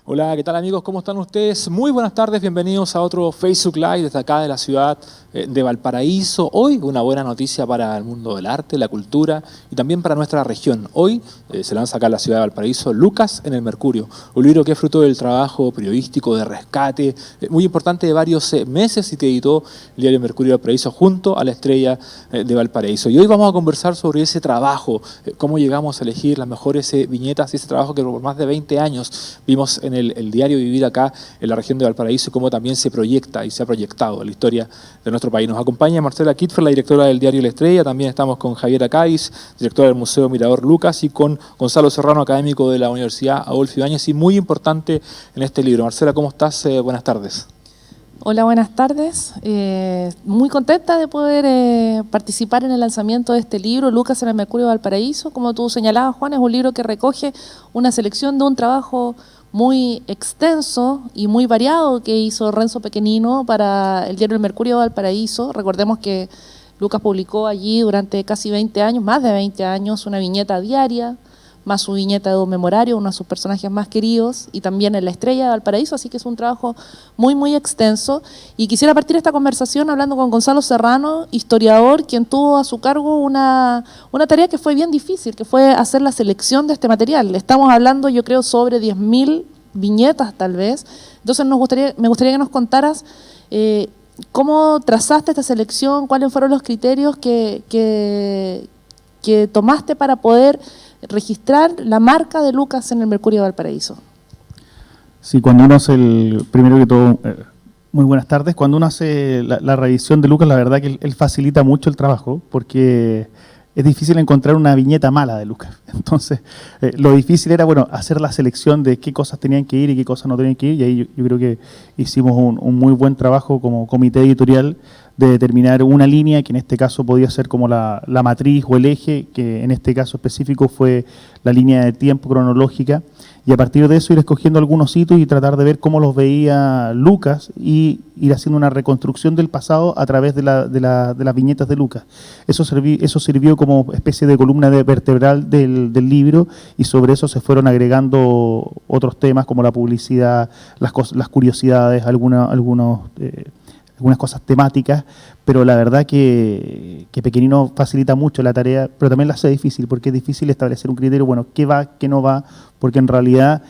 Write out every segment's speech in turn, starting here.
Hola, ¿qué tal amigos? ¿Cómo están ustedes? Muy buenas tardes, bienvenidos a otro Facebook Live desde acá de la ciudad de Valparaíso. Hoy una buena noticia para el mundo del arte, la cultura y también para nuestra región. Hoy se lanza acá en la ciudad de Valparaíso Lucas en el Mercurio, un libro que es fruto del trabajo periodístico de rescate, muy importante de varios meses y que editó el diario Mercurio de Valparaíso junto a la estrella de Valparaíso. Y hoy vamos a conversar sobre ese trabajo, cómo llegamos a elegir las mejores viñetas y ese trabajo que por más de 20 años vimos en el diario vivir acá en la región de Valparaíso y cómo también se proyecta y se ha proyectado la historia de nuestro país. Nos acompaña Marcela Kitfer, la directora del diario La Estrella, también estamos con Javiera Cádiz, directora del Museo Mirador Lucas, y con Gonzalo Serrano, académico de la Universidad Adolfo Ibáñez y muy importante en este libro. Marcela, ¿cómo estás? Buenas tardes. Hola, buenas tardes. Muy contenta de poder participar en el lanzamiento de este libro, Lucas en el Mercurio de Valparaíso. Como tú señalabas, Juan, es un libro que recoge una selección de un trabajo muy extenso y muy variado que hizo Renzo Pequenino para el diario El Mercurio de Valparaíso. Recordemos que Lucas publicó allí durante casi 20 años, más de 20 años, una viñeta diaria, más su viñeta de un memorario, uno de sus personajes más queridos, y también en La Estrella de Valparaíso, así que es un trabajo muy extenso. Y quisiera partir esta conversación hablando con Gonzalo Serrano, historiador, quien tuvo a su cargo una tarea que fue bien difícil, que fue hacer la selección de este material. Estamos hablando, yo creo, sobre 10.000 viñetas tal vez. Entonces me gustaría que nos contaras cómo trazaste esta selección, cuáles fueron los criterios que tomaste para poder registrar la marca de Lucas en el Mercurio de Valparaíso. Sí, cuando uno hace primero que todo, muy buenas tardes, cuando uno hace la revisión de Lucas, la verdad que él facilita mucho el trabajo, porque es difícil encontrar una viñeta mala de Lucas. Entonces, lo difícil era, bueno, hacer la selección de qué cosas tenían que ir y qué cosas no tenían que ir, y ahí yo creo que hicimos un muy buen trabajo como comité editorial de determinar una línea que en este caso podía ser como la matriz o el eje, que en este caso específico fue la línea de tiempo cronológica, y a partir de eso ir escogiendo algunos hitos y tratar de ver cómo los veía Lucas y ir haciendo una reconstrucción del pasado a través de las viñetas de Lucas. Eso sirvió como especie de columna vertebral del libro, y sobre eso se fueron agregando otros temas como la publicidad, las curiosidades, algunas cosas temáticas, pero la verdad que Pequenino facilita mucho la tarea, pero también la hace difícil, porque es difícil establecer un criterio, bueno, qué va, qué no va, porque en realidad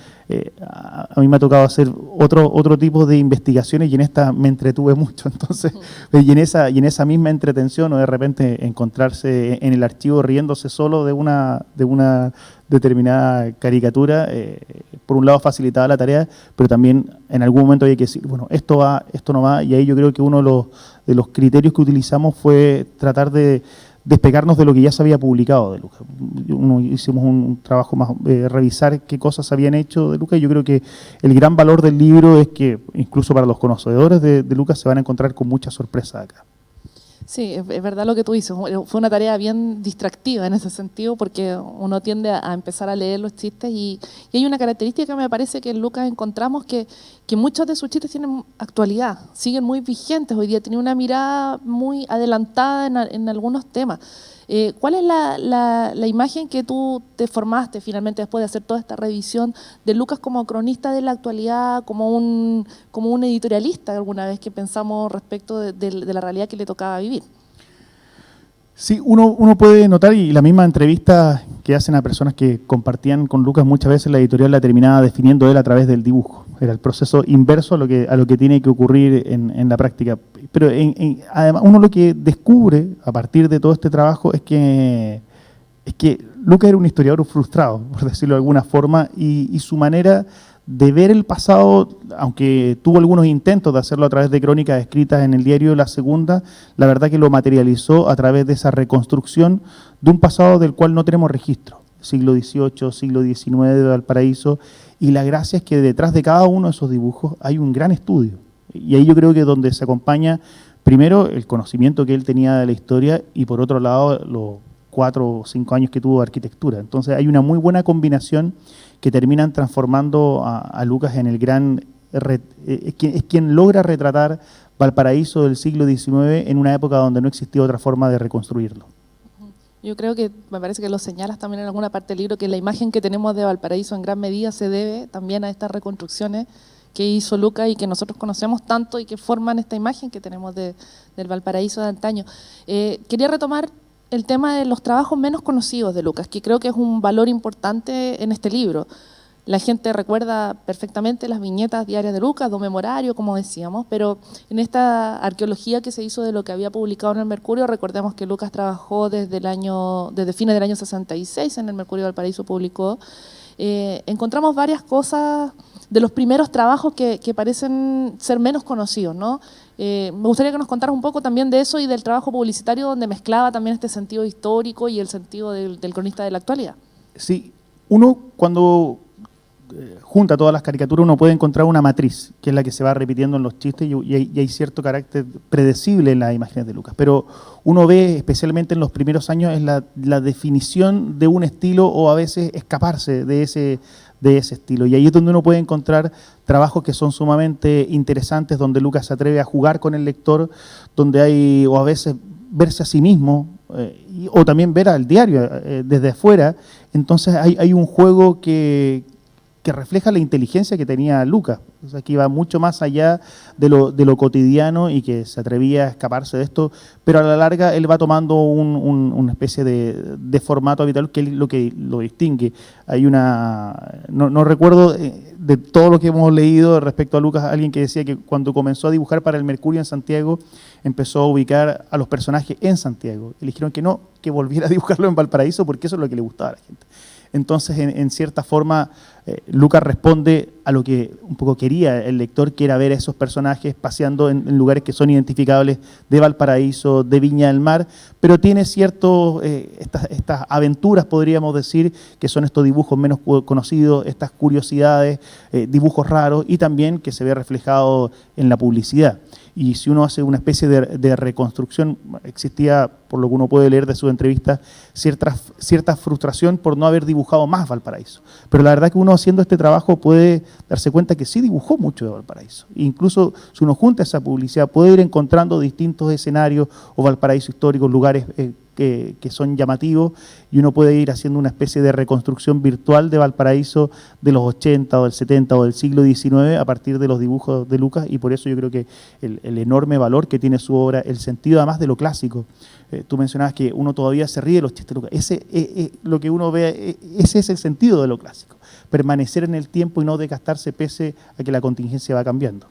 a mí me ha tocado hacer otro tipo de investigaciones y en esta me entretuve mucho, entonces, y en esa misma entretención o de repente encontrarse en el archivo riéndose solo de una determinada caricatura, por un lado facilitaba la tarea, pero también en algún momento había que decir, bueno, esto va, esto no va, y ahí yo creo que uno de los criterios que utilizamos fue tratar de despegarnos de lo que ya se había publicado de Lucas. Hicimos un trabajo más, revisar qué cosas habían hecho de Lucas, y yo creo que el gran valor del libro es que incluso para los conocedores de Lucas se van a encontrar con muchas sorpresas acá. Sí, es verdad lo que tú dices. Fue una tarea bien distractiva en ese sentido, porque uno tiende a empezar a leer los chistes y hay una característica que me parece que en Lucas encontramos que muchos de sus chistes tienen actualidad, siguen muy vigentes. Hoy día tiene una mirada muy adelantada en algunos temas. ¿Cuál es la imagen que tú te formaste finalmente después de hacer toda esta revisión de Lucas como cronista de la actualidad, como un editorialista alguna vez que pensamos respecto de la realidad que le tocaba vivir? Sí, uno puede notar, y la misma entrevista que hacen a personas que compartían con Lucas, muchas veces la editorial la terminaba definiendo él a través del dibujo. Era el proceso inverso a lo que tiene que ocurrir en la práctica. Pero además uno lo que descubre a partir de todo este trabajo es que Lucas era un historiador frustrado, por decirlo de alguna forma, y su manera de ver el pasado, aunque tuvo algunos intentos de hacerlo a través de crónicas escritas en el diario La Segunda, la verdad que lo materializó a través de esa reconstrucción de un pasado del cual no tenemos registro, siglo XVIII, siglo XIX de Valparaíso, y la gracia es que detrás de cada uno de esos dibujos hay un gran estudio, y ahí yo creo que es donde se acompaña primero el conocimiento que él tenía de la historia y por otro lado los 4 o 5 años que tuvo de arquitectura. Entonces hay una muy buena combinación que terminan transformando a Lucas en el gran... Es quien logra retratar Valparaíso del siglo XIX en una época donde no existía otra forma de reconstruirlo. Yo creo que, me parece que lo señalas también en alguna parte del libro, que la imagen que tenemos de Valparaíso en gran medida se debe también a estas reconstrucciones que hizo Lucas y que nosotros conocemos tanto y que forman esta imagen que tenemos del Valparaíso de antaño. Quería retomar el tema de los trabajos menos conocidos de Lucas, que creo que es un valor importante en este libro. La gente recuerda perfectamente las viñetas diarias de Lucas, Don Memorario, como decíamos, pero en esta arqueología que se hizo de lo que había publicado en el Mercurio, recordemos que Lucas trabajó desde fines del año 66, en el Mercurio Valparaíso publicó. Encontramos varias cosas de los primeros trabajos que parecen ser menos conocidos, ¿no? Me gustaría que nos contaras un poco también de eso y del trabajo publicitario donde mezclaba también este sentido histórico y el sentido del cronista de la actualidad. Sí, uno cuando junta todas las caricaturas uno puede encontrar una matriz, que es la que se va repitiendo en los chistes y hay cierto carácter predecible en las imágenes de Lucas, pero uno ve especialmente en los primeros años es la definición de un estilo o a veces escaparse de ese estilo, y ahí es donde uno puede encontrar trabajos que son sumamente interesantes, donde Lucas se atreve a jugar con el lector, donde hay, o a veces verse a sí mismo, o también ver al diario desde afuera. Entonces hay un juego que refleja la inteligencia que tenía Lucas, o sea, que iba mucho más allá de lo cotidiano y que se atrevía a escaparse de esto, pero a la larga él va tomando una especie de formato habitual que es lo que lo distingue. Hay no recuerdo de todo lo que hemos leído respecto a Lucas, alguien que decía que cuando comenzó a dibujar para el Mercurio en Santiago, empezó a ubicar a los personajes en Santiago. Y le dijeron que no, que volviera a dibujarlo en Valparaíso porque eso es lo que le gustaba a la gente. Entonces, en cierta forma, Lucas responde a lo que un poco quería el lector, que era ver a esos personajes paseando en lugares que son identificables de Valparaíso, de Viña del Mar, pero tiene ciertos, estas aventuras, podríamos decir, que son estos dibujos menos conocidos, estas curiosidades, dibujos raros, y también que se ve reflejado en la publicidad. Y si uno hace una especie de reconstrucción, existía, por lo que uno puede leer de su entrevista, cierta frustración por no haber dibujado más Valparaíso. Pero la verdad que uno haciendo este trabajo puede darse cuenta que sí dibujó mucho de Valparaíso. Incluso si uno junta esa publicidad, puede ir encontrando distintos escenarios o Valparaíso históricos, lugares que son llamativos, y uno puede ir haciendo una especie de reconstrucción virtual de Valparaíso de los 80 o del 70 o del siglo XIX a partir de los dibujos de Lucas, y por eso yo creo que el enorme valor que tiene su obra, el sentido además de lo clásico. Tú mencionabas que uno todavía se ríe de los chistes de Lucas. Lo que uno ve, ese es el sentido de lo clásico, permanecer en el tiempo y no desgastarse pese a que la contingencia va cambiando.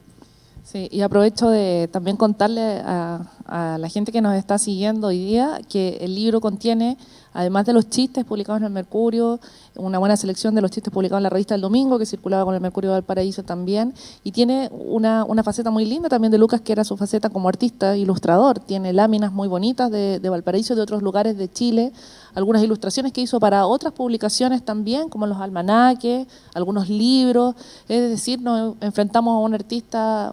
Sí, y aprovecho de también contarle a la gente que nos está siguiendo hoy día que el libro contiene, además de los chistes publicados en el Mercurio, una buena selección de los chistes publicados en la revista El Domingo, que circulaba con el Mercurio de Valparaíso también, y tiene una faceta muy linda también de Lucas, que era su faceta como artista, ilustrador. Tiene láminas muy bonitas de Valparaíso y de otros lugares de Chile, algunas ilustraciones que hizo para otras publicaciones también, como los almanaques, algunos libros. Es decir, nos enfrentamos a un artista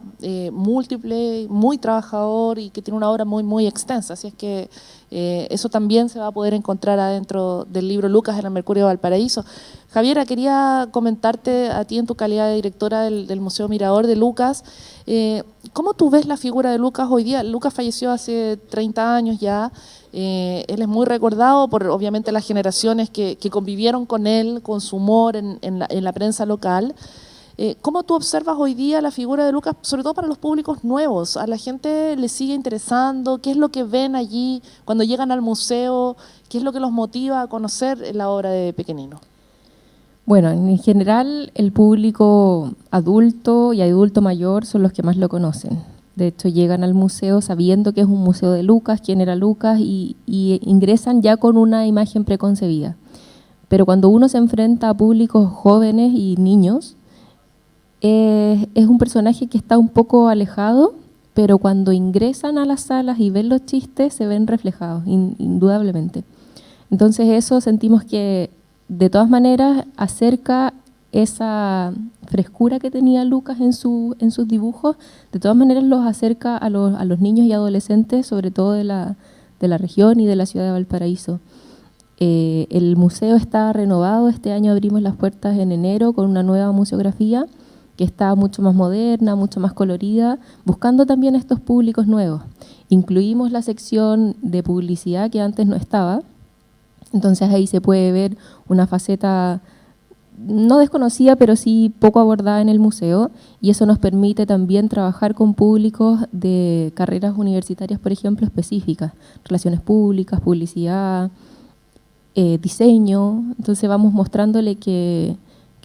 múltiple, muy trabajador y que tiene una obra muy, muy extensa. Así es que eso también se va a poder encontrar adentro del libro Lucas en el Mercurio de Valparaíso. Javiera, quería comentarte a ti en tu calidad de directora del Museo Mirador de Lucas, ¿cómo tú ves la figura de Lucas hoy día? Lucas falleció hace 30 años ya, él es muy recordado por obviamente las generaciones que convivieron con él, con su humor en la prensa local. ¿Cómo tú observas hoy día la figura de Lucas, sobre todo para los públicos nuevos? ¿A la gente le sigue interesando? ¿Qué es lo que ven allí cuando llegan al museo? ¿Qué es lo que los motiva a conocer la obra de Pequenino? Bueno, en general el público adulto y adulto mayor son los que más lo conocen. De hecho, llegan al museo sabiendo que es un museo de Lucas, quién era Lucas, y ingresan ya con una imagen preconcebida. Pero cuando uno se enfrenta a públicos jóvenes y niños, es un personaje que está un poco alejado, pero cuando ingresan a las salas y ven los chistes, se ven reflejados, indudablemente. Entonces eso sentimos que de todas maneras acerca esa frescura que tenía Lucas en sus dibujos, de todas maneras los acerca a los niños y adolescentes, sobre todo de la región y de la ciudad de Valparaíso. El museo está renovado, este año abrimos las puertas en enero con una nueva museografía que está mucho más moderna, mucho más colorida, buscando también estos públicos nuevos. Incluimos la sección de publicidad que antes no estaba, Entonces ahí se puede ver una faceta no desconocida, pero sí poco abordada en el museo, y eso nos permite también trabajar con públicos de carreras universitarias, por ejemplo, específicas, relaciones públicas, publicidad, diseño. Entonces vamos mostrándole que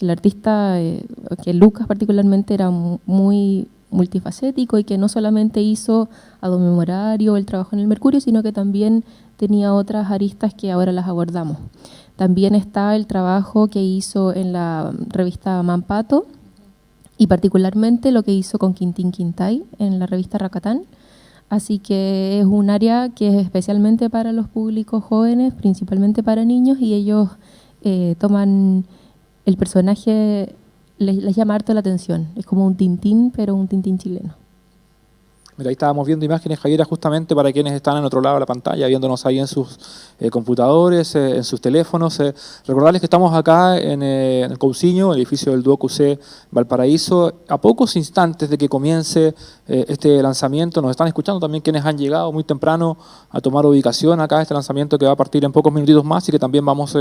el artista, que Lucas particularmente, era muy multifacético y que no solamente hizo Ad Memorario, el trabajo en el Mercurio, sino que también tenía otras aristas que ahora las abordamos. También está el trabajo que hizo en la revista Mampato y particularmente lo que hizo con Quintín Quintay en la revista Racatán. Así que es un área que es especialmente para los públicos jóvenes, principalmente para niños, y ellos toman el personaje, les llama harto la atención. Es como un Tintín, pero un Tintín chileno. Mira, ahí estábamos viendo imágenes, Javiera, justamente para quienes están en otro lado de la pantalla, viéndonos ahí en sus computadores, en sus teléfonos. Recordarles que estamos acá en el Cousiño, el edificio del Duoc UC Valparaíso, a pocos instantes de que comience este lanzamiento. Nos están escuchando también quienes han llegado muy temprano a tomar ubicación acá, este lanzamiento que va a partir en pocos minutitos más y que también vamos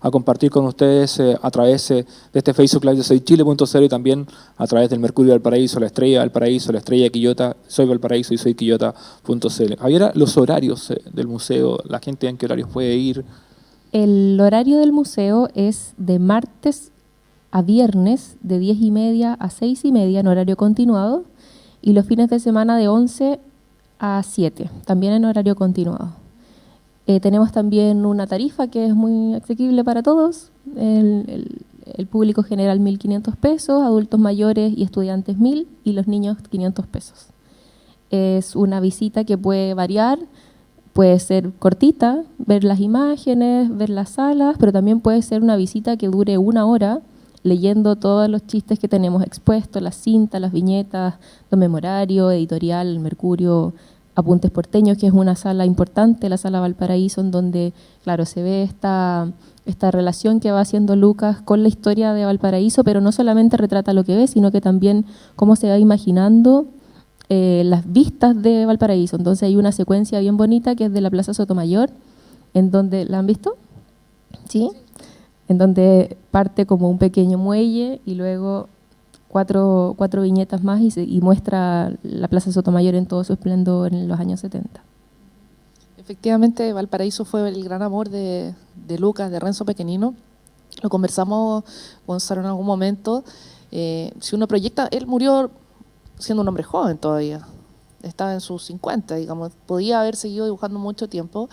a compartir con ustedes a través de este Facebook Live de soychile.cl y también a través del Mercurio Valparaíso, la Estrella Valparaíso, la Estrella Quillota, Soy Valparaíso y Soy Quillota.cl. Javiera, los horarios del museo, la gente en qué horarios puede ir. El horario del museo es de martes a viernes de 10:30 a 6:30 en horario continuado y los fines de semana de 11 a 7, también en horario continuado. Tenemos también una tarifa que es muy asequible para todos, el público general 1.500 pesos, adultos mayores y estudiantes 1.000 y los niños 500 pesos. Es una visita que puede variar, puede ser cortita, ver las imágenes, ver las salas, pero también puede ser una visita que dure 1 hora, leyendo todos los chistes que tenemos expuestos, las cintas, las viñetas, Ad Memorario, Editorial, Mercurio, Apuntes Porteños, que es una sala importante, la sala Valparaíso, en donde, claro, se ve esta relación que va haciendo Lucas con la historia de Valparaíso, pero no solamente retrata lo que ve, sino que también cómo se va imaginando las vistas de Valparaíso. Entonces hay una secuencia bien bonita que es de la Plaza Sotomayor, en donde, ¿la han visto? ¿Sí? En donde parte como un pequeño muelle y luego cuatro viñetas más y muestra la Plaza Sotomayor en todo su esplendor en los años 70. Efectivamente, Valparaíso fue el gran amor de Lucas, de Renzo Pequenino. Lo conversamos, Gonzalo, en algún momento. Si uno proyecta, él murió siendo un hombre joven todavía, estaba en sus 50, digamos, podía haber seguido dibujando mucho tiempo,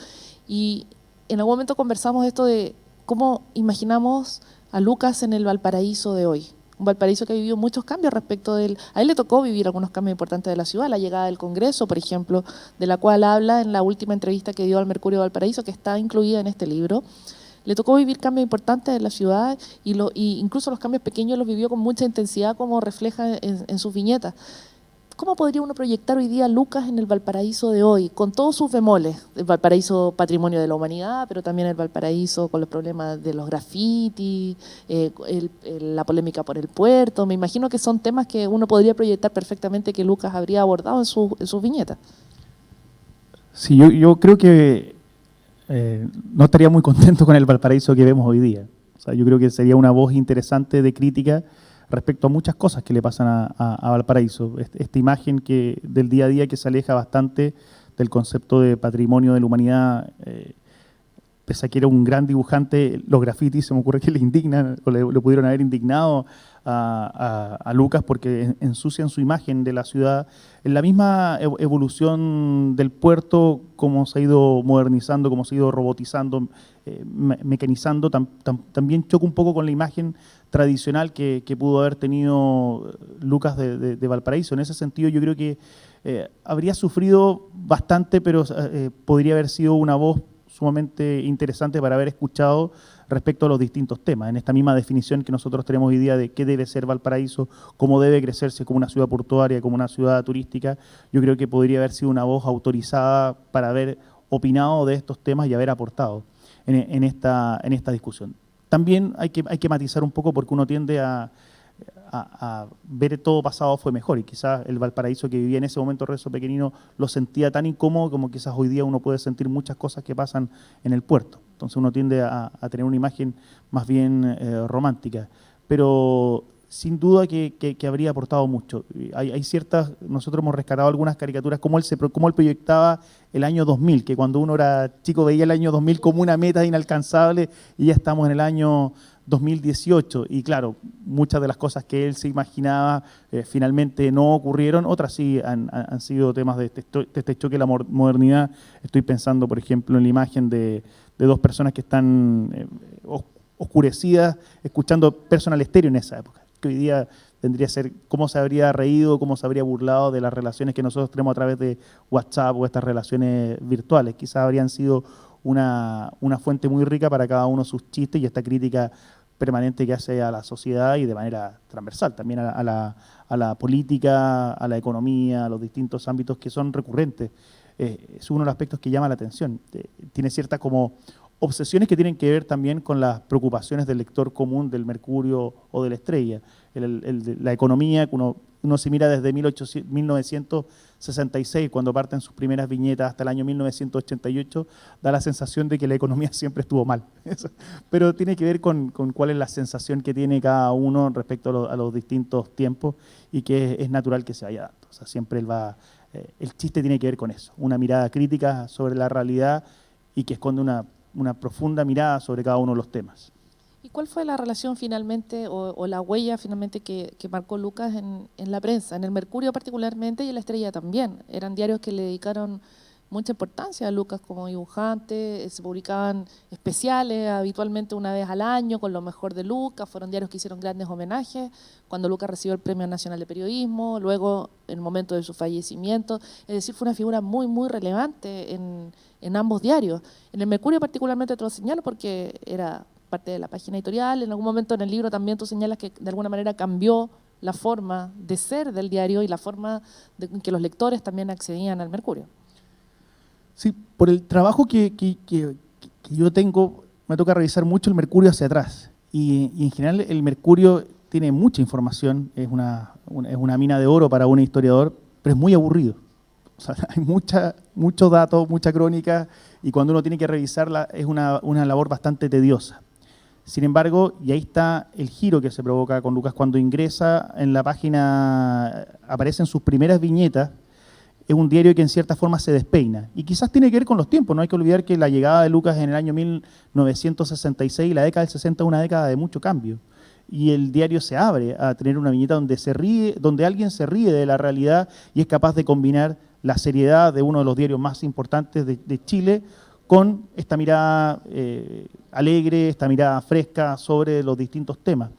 y en algún momento conversamos esto de cómo imaginamos a Lucas en el Valparaíso de hoy, un Valparaíso que ha vivido muchos cambios respecto del... A él le tocó vivir algunos cambios importantes de la ciudad, la llegada del Congreso, por ejemplo, de la cual habla en la última entrevista que dio al Mercurio Valparaíso, que está incluida en este libro. Le tocó vivir cambios importantes en la ciudad y incluso los cambios pequeños los vivió con mucha intensidad, como refleja en sus viñetas. ¿Cómo podría uno proyectar hoy día a Lucas en el Valparaíso de hoy, con todos sus bemoles? El Valparaíso patrimonio de la humanidad, pero también el Valparaíso con los problemas de los grafitis, la polémica por el puerto. Me imagino que son temas que uno podría proyectar perfectamente que Lucas habría abordado en sus viñetas. Sí, yo creo que no estaría muy contento con el Valparaíso que vemos hoy día. O sea, yo creo que sería una voz interesante de crítica respecto a muchas cosas que le pasan a Valparaíso. Esta imagen del día a día que se aleja bastante del concepto de patrimonio de la humanidad, pese a que era un gran dibujante, los grafitis se me ocurre que le indignan, o le pudieron haber indignado a Lucas porque ensucian su imagen de la ciudad. En la misma evolución del puerto, cómo se ha ido modernizando, cómo se ha ido robotizando, mecanizando, también choca un poco con la imagen tradicional que pudo haber tenido Lucas de Valparaíso. En ese sentido yo creo que habría sufrido bastante, pero podría haber sido una voz sumamente interesante para haber escuchado respecto a los distintos temas. En esta misma definición que nosotros tenemos hoy día de qué debe ser Valparaíso, cómo debe crecerse como una ciudad portuaria, como una ciudad turística, yo creo que podría haber sido una voz autorizada para haber opinado de estos temas y haber aportado en esta discusión. También hay que matizar un poco porque uno tiende a a ver todo pasado fue mejor, y quizás el Valparaíso que vivía en ese momento Renzo Pequenino lo sentía tan incómodo como quizás hoy día uno puede sentir muchas cosas que pasan en el puerto. Entonces uno tiende a tener una imagen más bien romántica, pero sin duda que habría aportado mucho. Hay ciertas, nosotros hemos rescatado algunas caricaturas, cómo él proyectaba el año 2000, que cuando uno era chico veía el año 2000 como una meta inalcanzable, y ya estamos en el año 2018, y claro, muchas de las cosas que él se imaginaba finalmente no ocurrieron, otras sí han sido temas de este choque de la modernidad. Estoy pensando, por ejemplo, en la imagen de dos personas que están oscurecidas escuchando Personal Stereo en esa época, que hoy día tendría que ser cómo se habría reído, cómo se habría burlado de las relaciones que nosotros tenemos a través de WhatsApp o estas relaciones virtuales. Quizás habrían sido una fuente muy rica para cada uno de sus chistes y esta crítica permanente que hace a la sociedad y de manera transversal, también a la política, a la economía, a los distintos ámbitos que son recurrentes. Es uno de los aspectos que llama la atención. Tiene ciertas como obsesiones que tienen que ver también con las preocupaciones del lector común del Mercurio o de la Estrella. La economía, uno se mira desde 1966, cuando parten sus primeras viñetas, hasta el año 1988, da la sensación de que la economía siempre estuvo mal. Pero tiene que ver con cuál es la sensación que tiene cada uno respecto a los distintos tiempos, y que es natural que se vaya dando. O sea, siempre el chiste tiene que ver con eso, una mirada crítica sobre la realidad y que esconde una profunda mirada sobre cada uno de los temas. ¿Y cuál fue la relación finalmente o la huella finalmente que marcó Lucas en la prensa, en el Mercurio particularmente y en la Estrella también? Eran diarios que le dedicaron mucha importancia a Lucas como dibujante, se publicaban especiales habitualmente una vez al año con lo mejor de Lucas, fueron diarios que hicieron grandes homenajes, cuando Lucas recibió el Premio Nacional de Periodismo, luego en el momento de su fallecimiento, es decir, fue una figura muy, muy relevante en ambos diarios. En el Mercurio particularmente te lo señalo porque era parte de la página editorial, en algún momento en el libro también tú señalas que de alguna manera cambió la forma de ser del diario y la forma en que los lectores también accedían al Mercurio. Sí, por el trabajo que yo tengo, me toca revisar mucho el Mercurio hacia atrás. Y en general el Mercurio tiene mucha información, es una mina de oro para un historiador, pero es muy aburrido. O sea, hay muchos datos, mucha crónica, y cuando uno tiene que revisarla es una labor bastante tediosa. Sin embargo, y ahí está el giro que se provoca con Lucas cuando ingresa en la página, aparecen sus primeras viñetas. Es un diario que en cierta forma se despeina. Y quizás tiene que ver con los tiempos. No hay que olvidar que la llegada de Lucas en el año 1966, la década del 60, es una década de mucho cambio. Y el diario se abre a tener una viñeta donde alguien se ríe de la realidad y es capaz de combinar la seriedad de uno de los diarios más importantes de Chile con esta mirada alegre, esta mirada fresca sobre los distintos temas.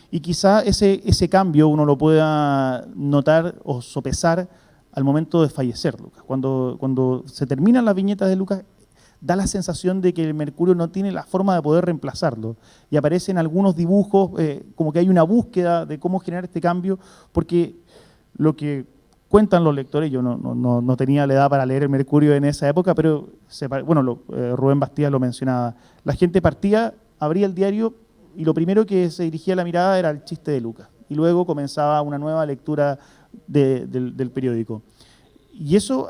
Y quizá ese cambio uno lo pueda notar o sopesar al momento de fallecer Lucas. Cuando se terminan las viñetas de Lucas, da la sensación de que el Mercurio no tiene la forma de poder reemplazarlo. Y aparecen algunos dibujos, como que hay una búsqueda de cómo generar este cambio, porque lo que cuentan los lectores, yo no tenía la edad para leer el Mercurio en esa época, pero Rubén Bastías lo mencionaba. La gente partía, abría el diario y lo primero que se dirigía la mirada era el chiste de Lucas. Y luego comenzaba una nueva lectura del periódico. Y eso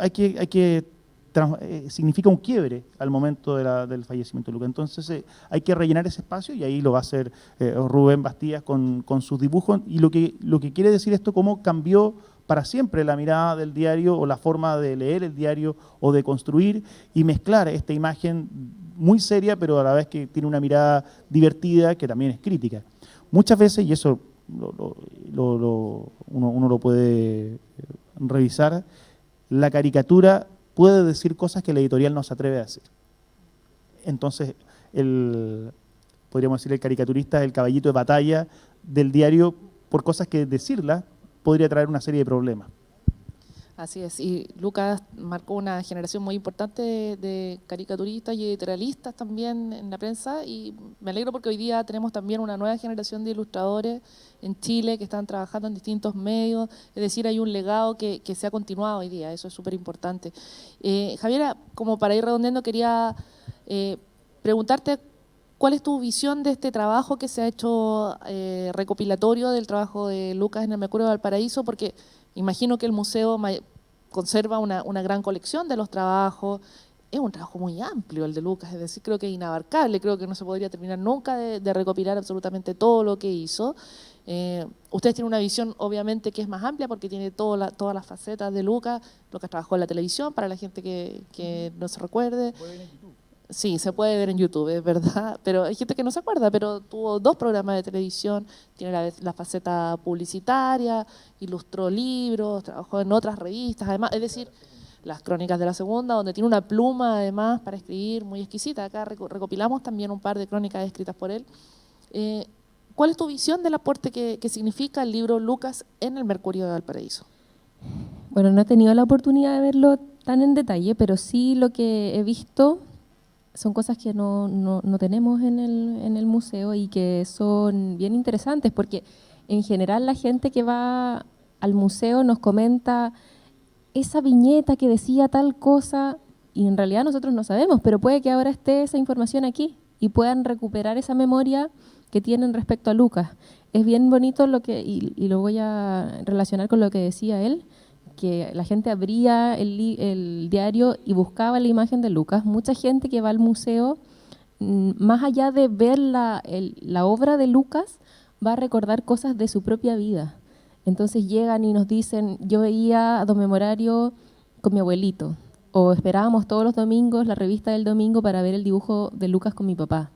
significa un quiebre al momento del fallecimiento de Lucas. Entonces hay que rellenar ese espacio y ahí lo va a hacer Rubén Bastías con sus dibujos. Y lo que quiere decir esto, cómo cambió para siempre la mirada del diario o la forma de leer el diario o de construir y mezclar esta imagen muy seria, pero a la vez que tiene una mirada divertida que también es crítica. Muchas veces, y eso uno lo puede revisar, la caricatura puede decir cosas que la editorial no se atreve a decir. Entonces, podríamos decir el caricaturista es el caballito de batalla del diario por cosas que decirlas podría traer una serie de problemas. Así es, y Lucas marcó una generación muy importante de caricaturistas y editorialistas también en la prensa, y me alegro porque hoy día tenemos también una nueva generación de ilustradores en Chile que están trabajando en distintos medios, es decir, hay un legado que se ha continuado hoy día, eso es súper importante. Javiera, como para ir redondeando, quería preguntarte ¿Cuál es tu visión de este trabajo que se ha hecho recopilatorio del trabajo de Lucas en el Mercurio de Valparaíso? Porque imagino que el museo conserva una gran colección de los trabajos. Es un trabajo muy amplio el de Lucas, es decir, creo que es inabarcable, creo que no se podría terminar nunca de recopilar absolutamente todo lo que hizo. Ustedes tienen una visión obviamente que es más amplia porque tiene todas las facetas de Lucas. Lucas trabajó en la televisión, para la gente que no se recuerde. Sí, se puede ver en YouTube, es verdad, pero hay gente que no se acuerda, pero tuvo 2 programas de televisión, tiene la faceta publicitaria, ilustró libros, trabajó en otras revistas, además, es decir, las Crónicas de la Segunda, donde tiene una pluma además para escribir muy exquisita. Acá recopilamos también un par de crónicas escritas por él. ¿Cuál es tu visión del aporte que significa el libro Lucas en el Mercurio de Valparaíso? Bueno, no he tenido la oportunidad de verlo tan en detalle, pero sí lo que he visto son cosas que no tenemos en el museo y que son bien interesantes, porque en general la gente que va al museo nos comenta esa viñeta que decía tal cosa, y en realidad nosotros no sabemos, pero puede que ahora esté esa información aquí y puedan recuperar esa memoria que tienen respecto a Lucas. Es bien bonito y lo voy a relacionar con lo que decía él, que la gente abría el diario y buscaba la imagen de Lucas. Mucha gente que va al museo, más allá de ver la obra de Lucas, va a recordar cosas de su propia vida. Entonces llegan y nos dicen, yo veía a Don Memorario con mi abuelito, o esperábamos todos los domingos la revista del domingo para ver el dibujo de Lucas con mi papá.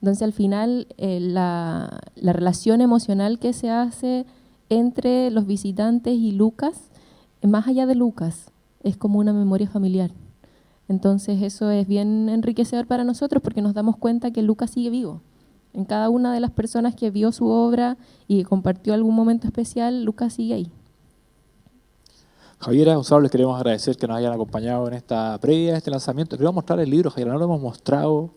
Entonces al final la relación emocional que se hace entre los visitantes y Lucas, más allá de Lucas, es como una memoria familiar. Entonces eso es bien enriquecedor para nosotros porque nos damos cuenta que Lucas sigue vivo. En cada una de las personas que vio su obra y que compartió algún momento especial, Lucas sigue ahí. Javiera Gonzalo, les queremos agradecer que nos hayan acompañado en esta previa, este lanzamiento. Les voy a mostrar el libro, Javiera, no lo hemos mostrado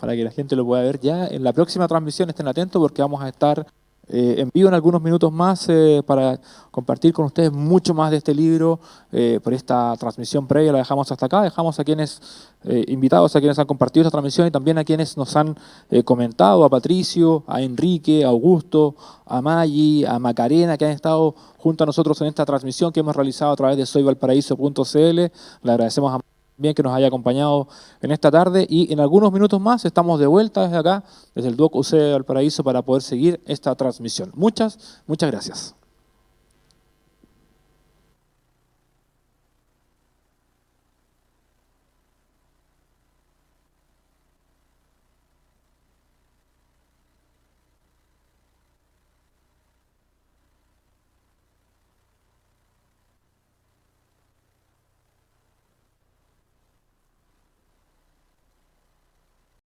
para que la gente lo pueda ver ya. En la próxima transmisión estén atentos porque vamos a estar en vivo en algunos minutos más para compartir con ustedes mucho más de este libro. Por esta transmisión previa la dejamos hasta acá, dejamos a quienes invitados, a quienes han compartido esta transmisión y también a quienes nos han comentado, a Patricio, a Enrique, a Augusto, a Maggi, a Macarena, que han estado junto a nosotros en esta transmisión que hemos realizado a través de soyvalparaíso.cl. Le agradecemos a bien que nos haya acompañado en esta tarde y en algunos minutos más estamos de vuelta desde acá, desde el Duoc UC de Valparaíso para poder seguir esta transmisión. Muchas gracias.